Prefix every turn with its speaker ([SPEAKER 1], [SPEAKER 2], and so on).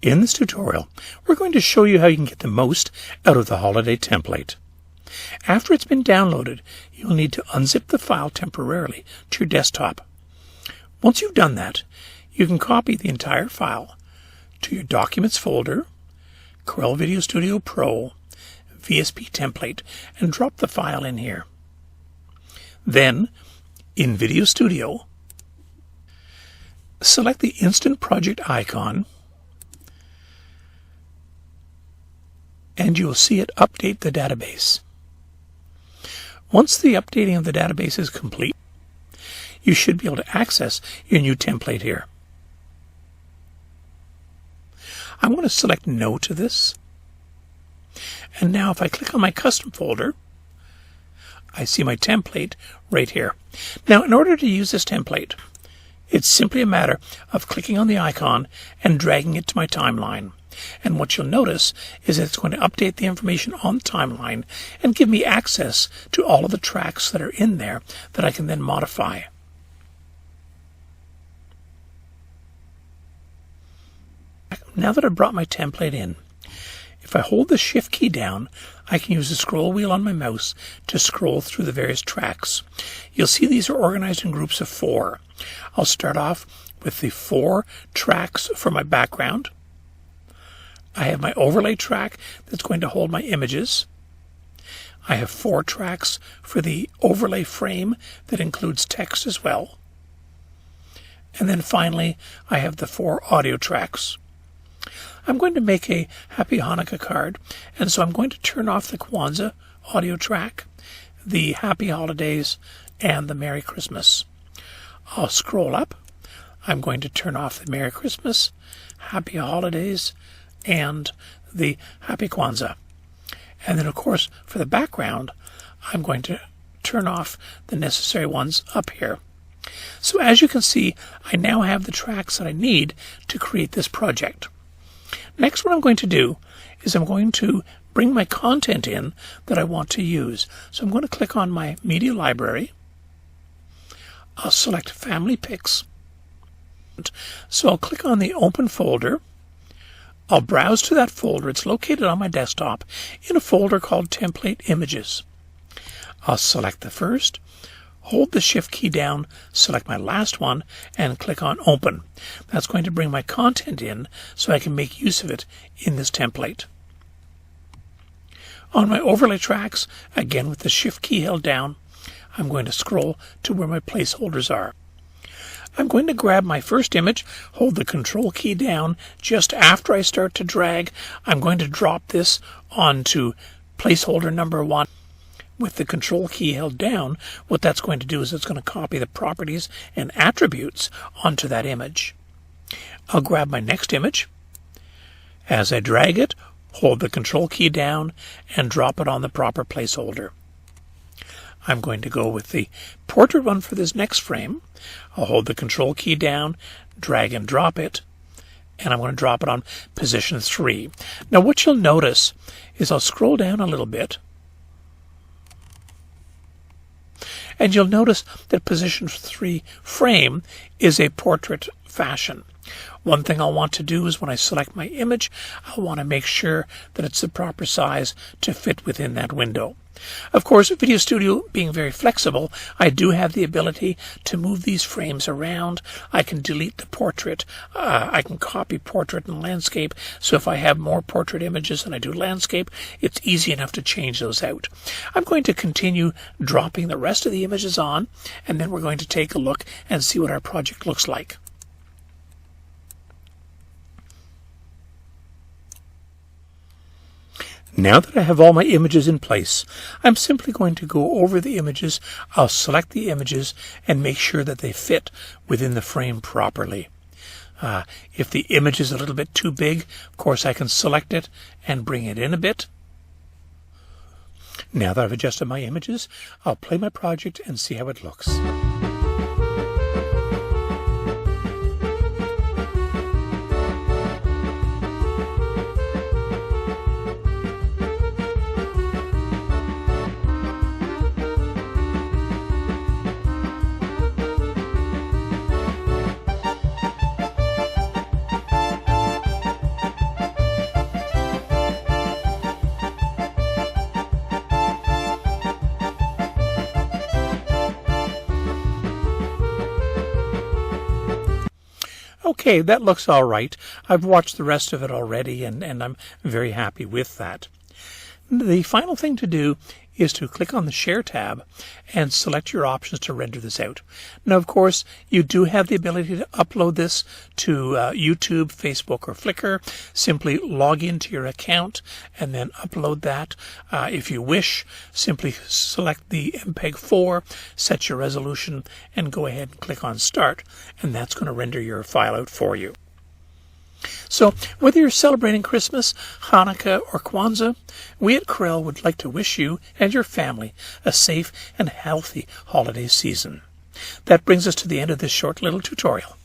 [SPEAKER 1] In this tutorial, we're going to show you how you can get the most out of the holiday template. After it's been downloaded, you'll need to unzip the file temporarily to your desktop. Once you've done that, you can copy the entire file to your Documents folder, Corel VideoStudio Pro, VSP template, and drop the file in here. Then, in VideoStudio, select the Instant Project icon, and you will see it update the database. Once the updating of the database is complete, you should be able to access your new template here. I'm going to select No to this. And now if I click on my custom folder, I see my template right here. Now, in order to use this template, it's simply a matter of clicking on the icon and dragging it to my timeline. And what you'll notice is that it's going to update the information on the timeline and give me access to all of the tracks that are in there that I can then modify. Now that I've brought my template in, if I hold the Shift key down, I can use the scroll wheel on my mouse to scroll through the various tracks. You'll see these are organized in groups of 4. I'll start off with the 4 tracks for my background. I have my overlay track that's going to hold my images. I have 4 tracks for the overlay frame that includes text as well. And then finally, I have the 4 audio tracks. I'm going to make a Happy Hanukkah card, and so I'm going to turn off the Kwanzaa audio track, the Happy Holidays, and the Merry Christmas. I'll scroll up. I'm going to turn off the Merry Christmas, Happy Holidays, and the Happy Kwanzaa. And then, of course, for the background, I'm going to turn off the necessary ones up here. So as you can see, I now have the tracks that I need to create this project. Next, what I'm going to do is I'm going to bring my content in that I want to use. So I'm going to click on my media library. I'll select Family Pics. So I'll click on the Open folder. I'll browse to that folder. It's located on my desktop in a folder called Template Images. I'll select the first, hold the Shift key down, select my last one, and click on Open. That's going to bring my content in so I can make use of it in this template. On my overlay tracks, again with the Shift key held down, I'm going to scroll to where my placeholders are. I'm going to grab my first image, hold the Control key down just after I start to drag. I'm going to drop this onto placeholder number 1. With the Control key held down, what that's going to do is it's going to copy the properties and attributes onto that image. I'll grab my next image. As I drag it, hold the Control key down and drop it on the proper placeholder. I'm going to go with the portrait one for this next frame. I'll hold the Control key down, drag and drop it, and I'm going to drop it on position 3. Now what you'll notice is I'll scroll down a little bit, and you'll notice that position 3 frame is a portrait fashion. One thing I'll want to do is when I select my image, I'll want to make sure that it's the proper size to fit within that window. Of course, VideoStudio being very flexible, I do have the ability to move these frames around. I can delete the portrait. I can copy portrait and landscape. So if I have more portrait images than I do landscape, it's easy enough to change those out. I'm going to continue dropping the rest of the images on, and then we're going to take a look and see what our project looks like. Now that I have all my images in place, I'm simply going to go over the images. I'll select the images and make sure that they fit within the frame properly. If the image is a little bit too big, of course I can select it and bring it in a bit. Now that I've adjusted my images, I'll play my project and see how it looks. Okay, that looks all right. I've watched the rest of it already, and I'm very happy with that. The final thing to do is to click on the Share tab and select your options to render this out. Now, of course, you do have the ability to upload this to YouTube, Facebook, or Flickr. Simply log into your account and then upload that. If you wish, simply select the MPEG-4, set your resolution, and go ahead and click on Start, and that's going to render your file out for you. So, whether you're celebrating Christmas, Hanukkah, or Kwanzaa, we at Corel would like to wish you and your family a safe and healthy holiday season. That brings us to the end of this short little tutorial.